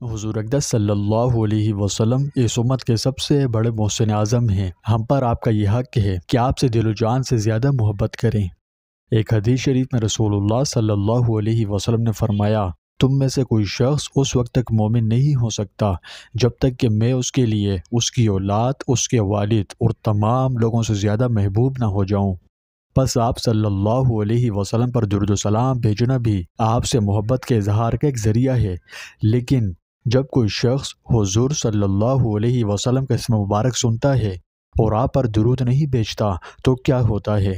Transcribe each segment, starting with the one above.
حضور اقدس صلی اللہ علیہ وسلم اس امت کے سب سے بڑے محسن اعظم ہیں۔ ہم پر آپ کا یہ حق ہے کہ آپ سے دل و جان سے زیادہ محبت کریں۔ ایک حدیث شریف میں رسول اللہ صلی اللہ علیہ وسلم نے فرمایا، تم میں سے کوئی شخص اس وقت تک مومن نہیں ہو سکتا جب تک کہ میں اس کے لیے، اس کی اولاد، اس کے والد اور تمام لوگوں سے زیادہ محبوب نہ ہو جاؤں۔ پس آپ صلی اللہ علیہ وسلم پر درود و سلام بھیجنا بھی آپ سے محبت کے اظہار کا ایک ذریعہ ہے۔ لیکن جب کوئی شخص حضور صلی اللہ علیہ وسلم کا اسم مبارک سنتا ہے اور آپ پر درود نہیں بھیجتا تو کیا ہوتا ہے؟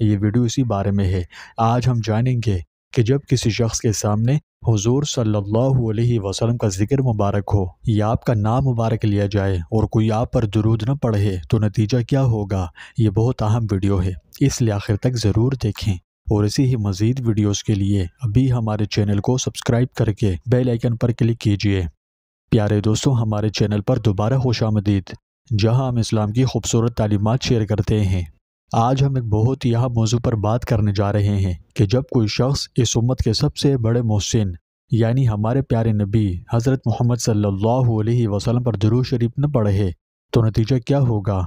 یہ ویڈیو اسی بارے میں ہے۔ آج ہم جانیں گے کہ جب کسی شخص کے سامنے حضور صلی اللہ علیہ وسلم کا ذکر مبارک ہو یا آپ کا نام مبارک لیا جائے اور کوئی آپ پر درود نہ پڑھے تو نتیجہ کیا ہوگا۔ یہ بہت اہم ویڈیو ہے، اس لیے آخر تک ضرور دیکھیں، اور اسی ہی مزید ویڈیوز کے لیے ابھی ہمارے چینل کو سبسکرائب کر کے بیل آئیکن پر کلک کیجئے۔ پیارے دوستوں، ہمارے چینل پر دوبارہ خوش آمدید، جہاں ہم اسلام کی خوبصورت تعلیمات شیئر کرتے ہیں۔ آج ہم ایک بہت ہی اہم موضوع پر بات کرنے جا رہے ہیں کہ جب کوئی شخص اس امت کے سب سے بڑے محسن یعنی ہمارے پیارے نبی حضرت محمد صلی اللہ علیہ وسلم پر درود شریف نہ پڑھے تو نتیجہ کیا ہوگا۔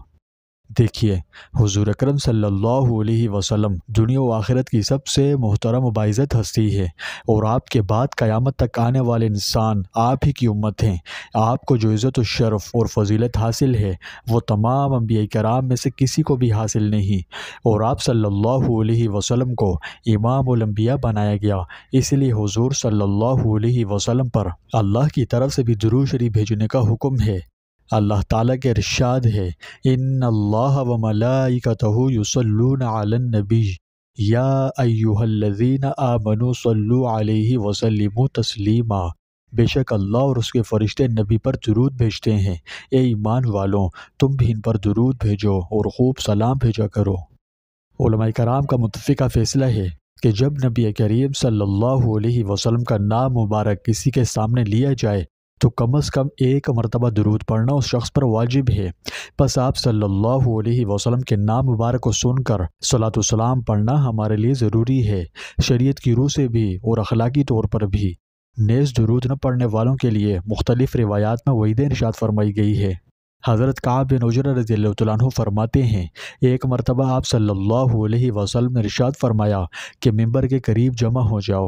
دیکھیے، حضور اکرم صلی اللہ علیہ وسلم دنیا و آخرت کی سب سے محترم و باعزت ہستی ہے، اور آپ کے بعد قیامت تک آنے والے انسان آپ ہی کی امت ہیں۔ آپ کو جو عزت و شرف اور فضیلت حاصل ہے وہ تمام انبیاء کرام میں سے کسی کو بھی حاصل نہیں، اور آپ صلی اللہ علیہ وسلم کو امام الانبیاء بنایا گیا۔ اس لیے حضور صلی اللہ علیہ وسلم پر اللہ کی طرف سے بھی درود شریف بھیجنے کا حکم ہے۔ اللہ تعالیٰ کے ارشاد ہے، ان اللہ و ملائکتہ یصلون علی النبی یا ایہا الذین آمنوا صلوا علیہ وسلموا تسلیما۔ بے شک اللہ اور اس کے فرشتے نبی پر درود بھیجتے ہیں۔ اے ایمان والوں، تم بھی ان پر درود بھیجو اور خوب سلام بھیجا کرو۔ علماء کرام کا متفقہ فیصلہ ہے کہ جب نبی کریم صلی اللہ علیہ وسلم کا نام مبارک کسی کے سامنے لیا جائے تو کم از کم ایک مرتبہ درود پڑھنا اس شخص پر واجب ہے۔ پس آپ صلی اللہ علیہ وسلم کے نام مبارک کو سن کر صلاۃ و سلام پڑھنا ہمارے لیے ضروری ہے، شریعت کی روح سے بھی اور اخلاقی طور پر بھی۔ نیز درود نہ پڑھنے والوں کے لیے مختلف روایات میں وعید ارشاد فرمائی گئی ہے۔ حضرت کعب بن عجرہ رضی اللہ تعالیٰ عنہ فرماتے ہیں، ایک مرتبہ آپ صلی اللہ علیہ وسلم نے ارشاد فرمایا کہ ممبر کے قریب جمع ہو جاؤ۔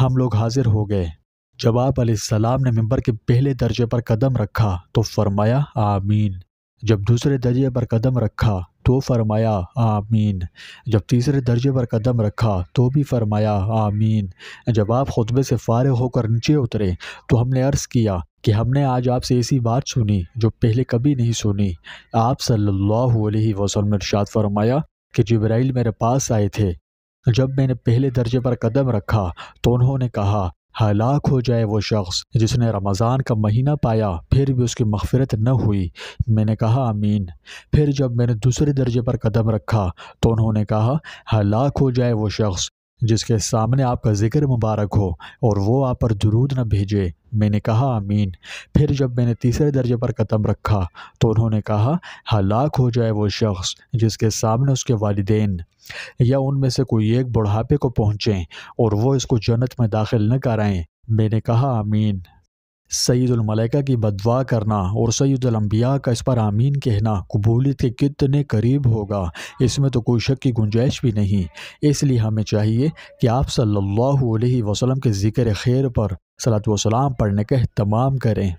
ہم لوگ حاضر ہو گئے۔ جب آپ علیہ السلام نے ممبر کے پہلے درجے پر قدم رکھا تو فرمایا آمین۔ جب دوسرے درجے پر قدم رکھا تو فرمایا آمین۔ جب تیسرے درجے پر قدم رکھا تو بھی فرمایا آمین۔ جب آپ خطبے سے فارغ ہو کر نیچے اترے تو ہم نے عرض کیا کہ ہم نے آج آپ سے ایسی بات سنی جو پہلے کبھی نہیں سنی۔ آپ صلی اللہ علیہ وسلم نے ارشاد فرمایا کہ جبرائیل میرے پاس آئے تھے۔ جب میں نے پہلے درجے پر قدم رکھا تو انہوں نے کہا، ہلاک ہو جائے وہ شخص جس نے رمضان کا مہینہ پایا پھر بھی اس کی مغفرت نہ ہوئی۔ میں نے کہا آمین۔ پھر جب میں نے دوسرے درجے پر قدم رکھا تو انہوں نے کہا، ہلاک ہو جائے وہ شخص جس کے سامنے آپ کا ذکر مبارک ہو اور وہ آپ پر درود نہ بھیجے۔ میں نے کہا آمین۔ پھر جب میں نے تیسرے درجے پر قدم رکھا تو انہوں نے کہا، ہلاک ہو جائے وہ شخص جس کے سامنے اس کے والدین یا ان میں سے کوئی ایک بڑھاپے کو پہنچیں اور وہ اس کو جنت میں داخل نہ کرائیں۔ میں نے کہا آمین۔ سید الملائکہ کی بددعا کرنا اور سید الانبیاء کا اس پر آمین کہنا قبولیت کے کتنے قریب ہوگا، اس میں تو کوئی شک کی گنجائش بھی نہیں۔ اس لیے ہمیں چاہیے کہ آپ صلی اللہ علیہ وسلم کے ذکر خیر پر صلاۃ و سلام پڑھنے کا اہتمام کریں۔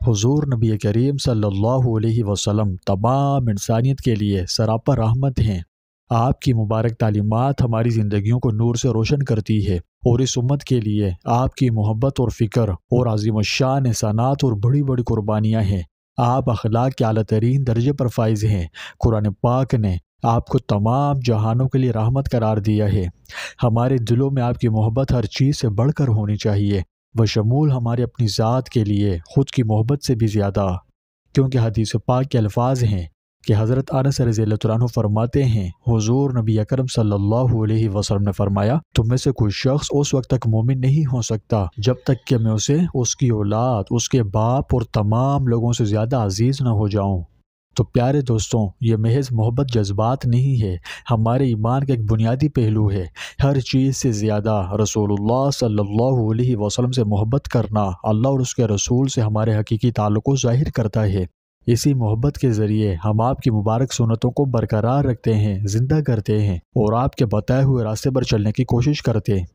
حضور نبی کریم صلی اللہ علیہ وسلم تمام انسانیت کے لیے سراپا رحمت ہیں۔ آپ کی مبارک تعلیمات ہماری زندگیوں کو نور سے روشن کرتی ہے، اور اس امت کے لیے آپ کی محبت اور فکر اور عظیم الشان احسانات اور بڑی بڑی قربانیاں ہیں۔ آپ اخلاق کے اعلیٰ ترین درجے پر فائز ہیں۔ قرآن پاک نے آپ کو تمام جہانوں کے لیے رحمت قرار دیا ہے۔ ہمارے دلوں میں آپ کی محبت ہر چیز سے بڑھ کر ہونی چاہیے، بشمول ہماری اپنی ذات کے لیے خود کی محبت سے بھی زیادہ، کیونکہ حدیث پاک کے الفاظ ہیں کہ حضرت انس رضی اللہ عنہ فرماتے ہیں، حضور نبی اکرم صلی اللہ علیہ وسلم نے فرمایا، تم میں سے کوئی شخص اس وقت تک مومن نہیں ہو سکتا جب تک کہ میں اسے، اس کی اولاد، اس کے باپ اور تمام لوگوں سے زیادہ عزیز نہ ہو جاؤں۔ تو پیارے دوستوں، یہ محض محبت جذبات نہیں ہے، ہمارے ایمان کا ایک بنیادی پہلو ہے۔ ہر چیز سے زیادہ رسول اللہ صلی اللہ علیہ وسلم سے محبت کرنا اللہ اور اس کے رسول سے ہمارے حقیقی تعلق کو ظاہر کرتا ہے۔ اسی محبت کے ذریعے ہم آپ کی مبارک سنتوں کو برقرار رکھتے ہیں، زندہ کرتے ہیں اور آپ کے بتائے ہوئے راستے پر چلنے کی کوشش کرتے ہیں۔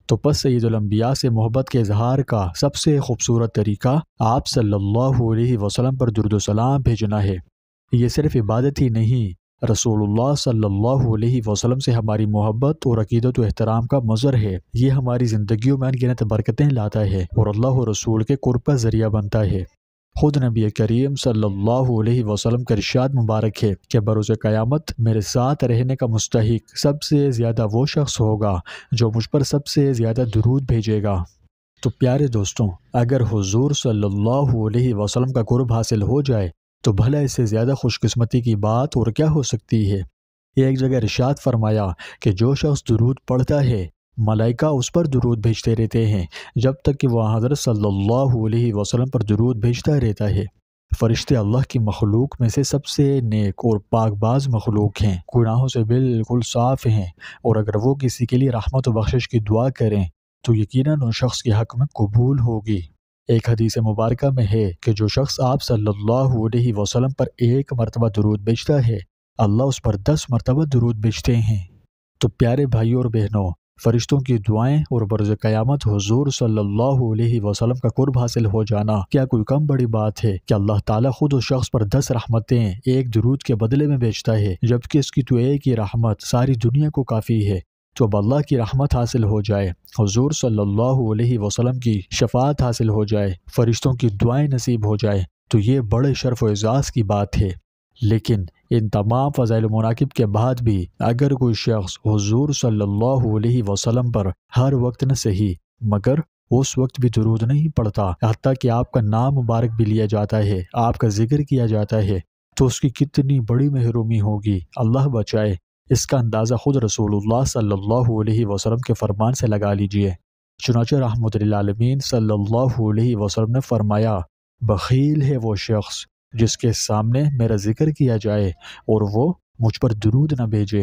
تو پس سید الانبیاء سے محبت کے اظہار کا سب سے خوبصورت طریقہ آپ صلی اللہ علیہ وسلم پر درود و سلام بھیجنا ہے۔ یہ صرف عبادت ہی نہیں، رسول اللہ صلی اللہ علیہ وسلم سے ہماری محبت اور عقیدت و احترام کا مظہر ہے۔ یہ ہماری زندگیوں میں انگنت برکتیں لاتا ہے اور اللہ و رسول کے قرب کا ذریعہ بنتا ہے۔ خود نبی کریم صلی اللہ علیہ وسلم کا ارشاد مبارک ہے کہ بروز قیامت میرے ساتھ رہنے کا مستحق سب سے زیادہ وہ شخص ہوگا جو مجھ پر سب سے زیادہ درود بھیجے گا۔ تو پیارے دوستوں، اگر حضور صلی اللہ علیہ وسلم کا قرب حاصل ہو جائے تو بھلا اس سے زیادہ خوش قسمتی کی بات اور کیا ہو سکتی ہے۔ ایک جگہ ارشاد فرمایا کہ جو شخص درود پڑھتا ہے ملائکہ اس پر درود بھیجتے رہتے ہیں جب تک کہ وہ حضرت صلی اللہ علیہ وسلم پر درود بھیجتا رہتا ہے۔ فرشتے اللہ کی مخلوق میں سے سب سے نیک اور پاک باز مخلوق ہیں، گناہوں سے بالکل صاف ہیں، اور اگر وہ کسی کے لیے رحمت و بخشش کی دعا کریں تو یقیناً ان شخص کے حق میں قبول ہوگی۔ ایک حدیث مبارکہ میں ہے کہ جو شخص آپ صلی اللہ علیہ وسلم پر ایک مرتبہ درود بھیجتا ہے اللہ اس پر 10 مرتبہ درود بھیجتے ہیں۔ تو پیارے بھائیوں اور بہنوں، فرشتوں کی دعائیں اور بروز قیامت حضور صلی اللہ علیہ وسلم کا قرب حاصل ہو جانا کیا کوئی کم بڑی بات ہے کہ اللہ تعالیٰ خود اس شخص پر 10 رحمتیں ایک درود کے بدلے میں بھیجتا ہے، جبکہ اس کی تو ایک ہی رحمت ساری دنیا کو کافی ہے۔ تو اب اللہ کی رحمت حاصل ہو جائے، حضور صلی اللہ علیہ وسلم کی شفاعت حاصل ہو جائے، فرشتوں کی دعائیں نصیب ہو جائے تو یہ بڑے شرف و اعزاز کی بات ہے۔ لیکن ان تمام فضائل و مناقب کے بعد بھی اگر کوئی شخص حضور صلی اللہ علیہ وسلم پر ہر وقت نہ صحیح مگر اس وقت بھی درود نہیں پڑتا، حتیٰ کہ آپ کا نام مبارک بھی لیا جاتا ہے، آپ کا ذکر کیا جاتا ہے، تو اس کی کتنی بڑی محرومی ہوگی، اللہ بچائے۔ اس کا اندازہ خود رسول اللہ صلی اللہ علیہ وسلم کے فرمان سے لگا لیجئے۔ چنانچہ رحمت للعالمین صلی اللہ علیہ وسلم نے فرمایا، بخیل ہے وہ شخص جس کے سامنے میرا ذکر کیا جائے اور وہ مجھ پر درود نہ بھیجے۔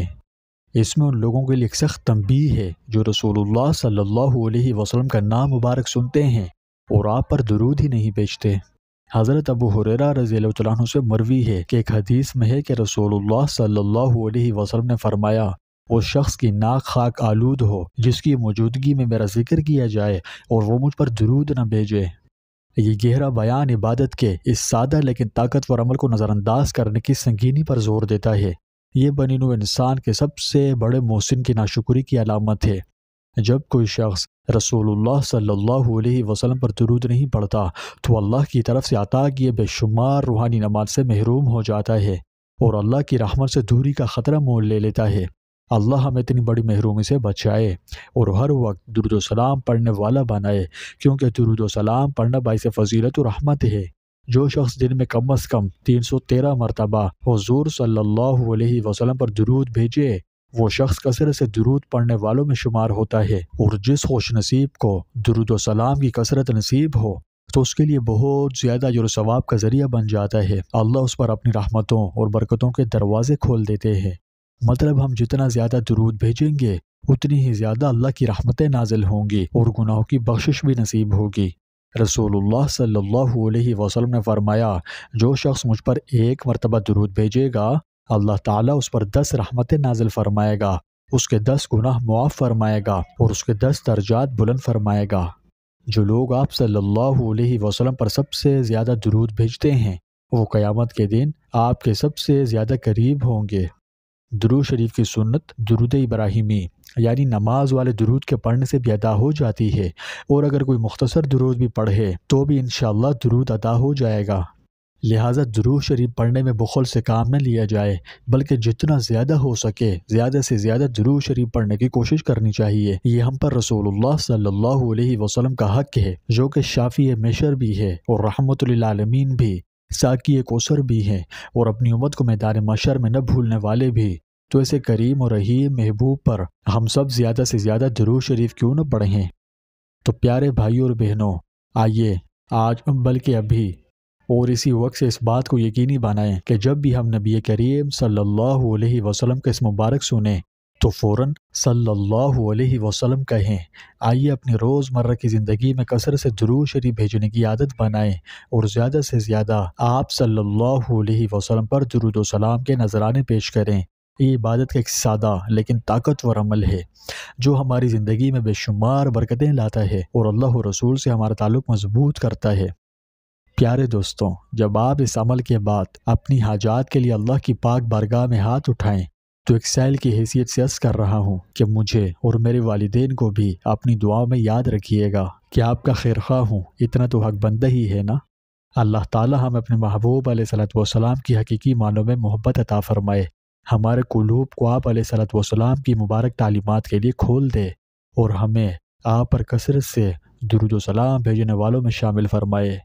اس میں ان لوگوں کے لیے ایک سخت تنبیہ ہے جو رسول اللہ صلی اللہ علیہ وسلم کا نام مبارک سنتے ہیں اور آپ پر درود ہی نہیں بھیجتے۔ حضرت ابو ہریرہ رضی اللہ تعالیٰ عنہ سے مروی ہے کہ ایک حدیث میں ہے کہ رسول اللہ صلی اللہ علیہ وسلم نے فرمایا، اس شخص کی ناک خاک آلود ہو جس کی موجودگی میں میرا ذکر کیا جائے اور وہ مجھ پر درود نہ بھیجے۔ یہ گہرا بیان عبادت کے اس سادہ لیکن طاقتور عمل کو نظر انداز کرنے کی سنگینی پر زور دیتا ہے۔ یہ بنی نوع انسان کے سب سے بڑے محسن کی ناشکری کی علامت ہے۔ جب کوئی شخص رسول اللہ صلی اللہ علیہ وسلم پر درود نہیں پڑھتا تو اللہ کی طرف سے عطا کیے بے شمار روحانی نعمات سے محروم ہو جاتا ہے اور اللہ کی رحمت سے دوری کا خطرہ مول لے لیتا ہے۔ اللہ ہمیں اتنی بڑی محرومی سے بچائے اور ہر وقت درود و سلام پڑھنے والا بنائے، کیونکہ درود و سلام پڑھنا باعث فضیلت و رحمت ہے۔ جو شخص دن میں کم از کم 313 مرتبہ حضور صلی اللہ علیہ وسلم پر درود بھیجے وہ شخص کثرت سے درود پڑھنے والوں میں شمار ہوتا ہے، اور جس خوش نصیب کو درود و سلام کی کثرت نصیب ہو تو اس کے لیے بہت زیادہ اجر و ثواب کا ذریعہ بن جاتا ہے۔ اللہ اس پر اپنی رحمتوں اور برکتوں کے دروازے کھول دیتے ہیں۔ مطلب ہم جتنا زیادہ درود بھیجیں گے اتنی ہی زیادہ اللہ کی رحمتیں نازل ہوں گی اور گناہوں کی بخشش بھی نصیب ہوگی۔ رسول اللہ صلی اللہ علیہ وسلم نے فرمایا، جو شخص مجھ پر ایک مرتبہ درود بھیجے گا اللہ تعالیٰ اس پر 10 رحمتیں نازل فرمائے گا، اس کے 10 گناہ معاف فرمائے گا اور اس کے 10 درجات بلند فرمائے گا۔ جو لوگ آپ صلی اللہ علیہ وسلم پر سب سے زیادہ درود بھیجتے ہیں وہ قیامت کے دن آپ کے سب سے زیادہ قریب ہوں گے۔ درود شریف کی سنت درود ابراہیمی یعنی نماز والے درود کے پڑھنے سے بھی ادا ہو جاتی ہے، اور اگر کوئی مختصر درود بھی پڑھے تو بھی انشاءاللہ درود ادا ہو جائے گا۔ لہٰذا درود شریف پڑھنے میں بخل سے کام نہ لیا جائے، بلکہ جتنا زیادہ ہو سکے زیادہ سے زیادہ درود شریف پڑھنے کی کوشش کرنی چاہیے۔ یہ ہم پر رسول اللہ صلی اللہ علیہ وسلم کا حق ہے، جو کہ شافی مشر بھی ہے اور رحمت للعالمین بھی، ساقی کوثر بھی ہیں اور اپنی امت کو میدان محشر میں نہ بھولنے والے بھی۔ تو ایسے کریم اور رحیم محبوب پر ہم سب زیادہ سے زیادہ درود شریف کیوں نہ پڑھیں۔ تو پیارے بھائیوں اور بہنوں، آئیے آج بلکہ ابھی اور اسی وقت سے اس بات کو یقینی بنائیں کہ جب بھی ہم نبی کریم صلی اللہ علیہ وسلم کا اس مبارک سنیں تو فوراً صلی اللہ علیہ وسلم کہیں۔ آئیے اپنی روزمرہ کی زندگی میں کثرت سے درود شریف بھیجنے کی عادت بنائیں اور زیادہ سے زیادہ آپ صلی اللہ علیہ وسلم پر درود و سلام کے نذرانے پیش کریں۔ یہ عبادت کا ایک سادہ لیکن طاقتور عمل ہے جو ہماری زندگی میں بے شمار برکتیں لاتا ہے اور اللہ و رسول سے ہمارا تعلق مضبوط کرتا ہے۔ پیارے دوستوں، جب آپ اس عمل کے بعد اپنی حاجات کے لیے اللہ کی پاک بارگاہ میں ہاتھ اٹھائیں تو ایک سائل کی حیثیت سے عرض کر رہا ہوں کہ مجھے اور میرے والدین کو بھی اپنی دعاؤں میں یاد رکھیے گا کہ آپ کا خیر خواہ ہوں، اتنا تو حق بندہ ہی ہے نا۔ اللہ تعالی ہم اپنے محبوب علیہ الصلوۃ والسلام کی حقیقی معنوں میں محبت عطا فرمائے، ہمارے قلوب کو آپ علیہ الصلوۃ والسلام کی مبارک تعلیمات کے لیے کھول دے اور ہمیں آپ پر کثرت سے درود و سلام بھیجنے والوں میں شامل فرمائے۔